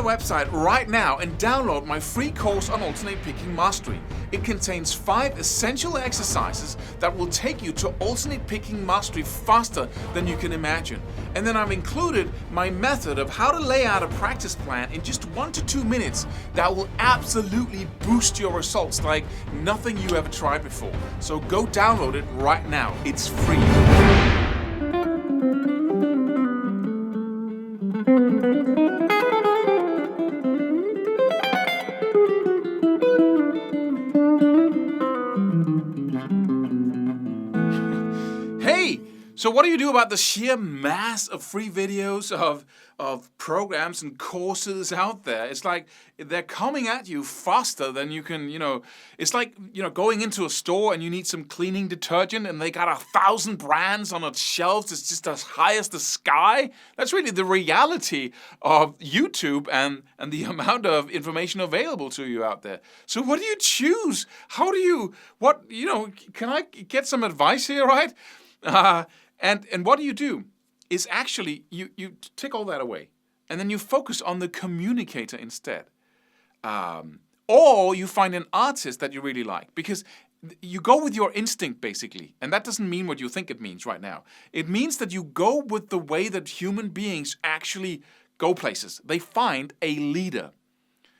website right now and download my free course on alternate picking mastery. It contains 5 essential exercises that will take you to alternate picking mastery faster than you can imagine. And then I've included my method of how to lay out a practice plan in just 1 to 2 minutes that will absolutely boost your results like nothing you ever tried before. So go download it right now. It's free. Hey! So what do you do about the sheer mass of free videos of programs and courses out there? It's like they're coming at you faster than you can, it's like, going into a store and you need some cleaning detergent and they got 1,000 brands on its shelves. It's just as high as the sky. That's really the reality of YouTube and the amount of information available to you out there. So what do you choose? Can I get some advice here, right? And what do? Is actually, you take all that away, and then you focus on the communicator instead. Or you find an artist that you really like, because you go with your instinct, basically. And that doesn't mean what you think it means right now. It means that you go with the way that human beings actually go places. They find a leader.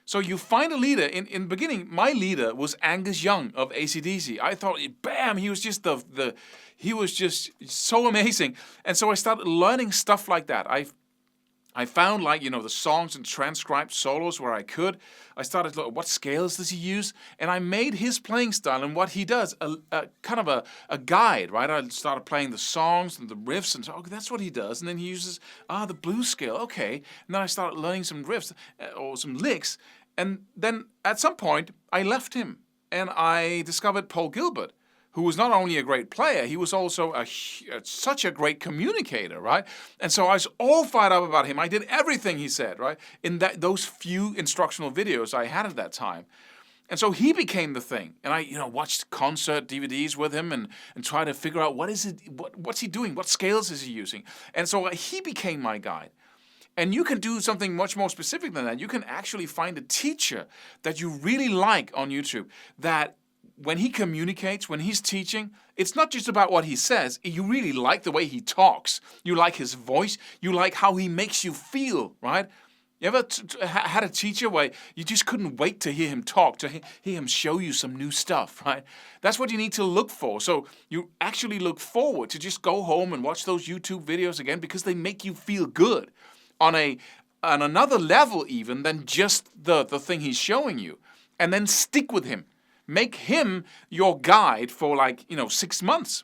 So you find a leader. In the beginning, my leader was Angus Young of AC/DC. I thought, bam, he was just he was just so amazing. And so I started learning stuff like that. I found the songs and transcribed solos where I could. I started looking, what scales does he use? And I made his playing style and what he does a kind of a guide, right? I started playing the songs and the riffs and so, that's what he does. And then he uses, the blues scale, okay. And then I started learning some riffs or some licks. And then at some point, I left him and I discovered Paul Gilbert, who was not only a great player, he was also such a great communicator, right? And so I was all fired up about him. I did everything he said, right? In those few instructional videos I had at that time. And so he became the thing. And I, watched concert DVDs with him and try to figure out what's he doing? What scales is he using? And so he became my guide. And you can do something much more specific than that. You can actually find a teacher that you really like on YouTube that when he communicates, when he's teaching, it's not just about what he says. You really like the way he talks. You like his voice. You like how he makes you feel, right? You ever had a teacher where you just couldn't wait to hear him talk, to hear him show you some new stuff, right? That's what you need to look for. So you actually look forward to just go home and watch those YouTube videos again because they make you feel good on another level even than just the thing he's showing you. And then stick with him. Make him your guide for 6 months.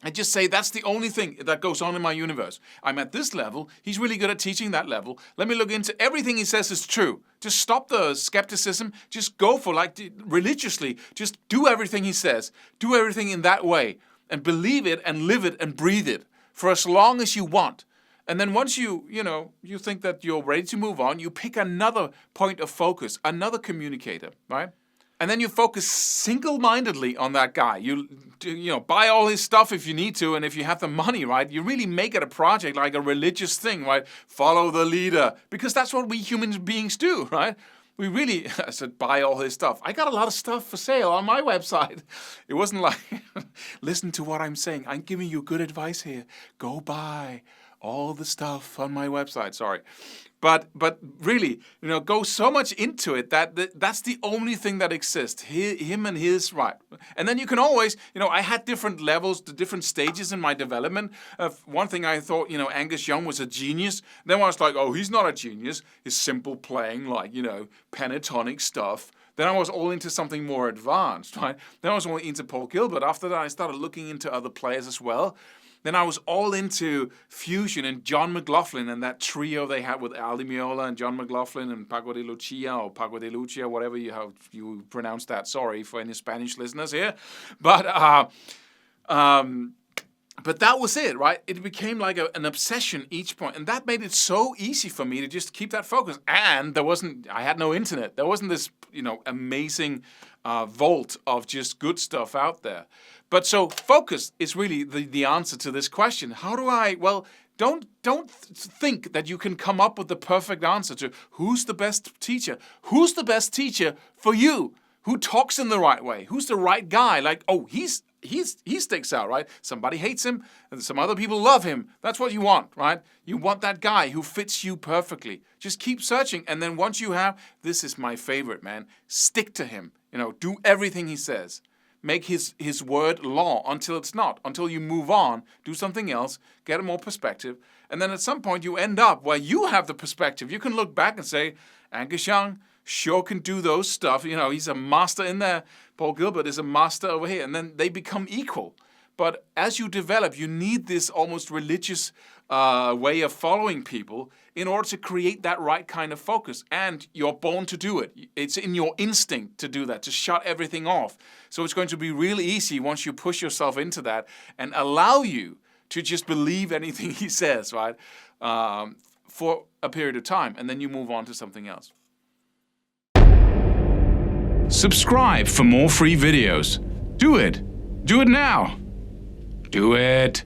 And just say, that's the only thing that goes on in my universe. I'm at this level. He's really good at teaching that level. Let me look into everything he says is true. Just stop the skepticism. Just go for religiously. Just do everything he says. Do everything in that way. And believe it and live it and breathe it for as long as you want. And then once you think that you're ready to move on, you pick another point of focus, another communicator, right? And then you focus single-mindedly on that guy. You buy all his stuff if you need to, and if you have the money, right? You really make it a project, like a religious thing, right? Follow the leader, because that's what we human beings do, right? We really, I said, buy all his stuff. I got a lot of stuff for sale on my website. It wasn't like, listen to what I'm saying. I'm giving you good advice here. Go buy all the stuff on my website. Sorry. But really, go so much into it that's the only thing that exists. Him and his, right. And then you can always, I had different levels, the different stages in my development. One thing I thought, Angus Young was a genius. Then I was like, oh, he's not a genius. He's simple playing, pentatonic stuff. Then I was all into something more advanced, right? Then I was all into Paul Gilbert. After that, I started looking into other players as well. Then I was all into fusion and John McLaughlin and that trio they had with Al Di Meola and John McLaughlin and Paco de Lucia or Paco de Lucia, whatever you pronounce that. Sorry for any Spanish listeners here. But that was it, right? It became like an obsession each point. And that made it so easy for me to just keep that focus. And I had no internet. There wasn't this, amazing vault of just good stuff out there. But so focus is really the answer to this question. How do I, well, don't think that you can come up with the perfect answer to who's the best teacher. Who's the best teacher for you? Who talks in the right way? Who's the right guy? Like, oh, he sticks out, right? Somebody hates him, and some other people love him. That's what you want, right? You want that guy who fits you perfectly. Just keep searching, and then once you have, this is my favorite, man, stick to him. Do everything he says. Make his word law until it's not, until you move on, do something else, get more perspective, and then at some point you end up where you have the perspective. You can look back and say, Angus Young sure can do those stuff. He's a master in there. Paul Gilbert is a master over here, and then they become equal. But as you develop, you need this almost religious way of following people in order to create that right kind of focus. And you're born to do it. It's in your instinct to do that, to shut everything off. So it's going to be really easy once you push yourself into that and allow you to just believe anything he says, right? For a period of time, and then you move on to something else. Subscribe for more free videos. Do it. Do it now. Do it.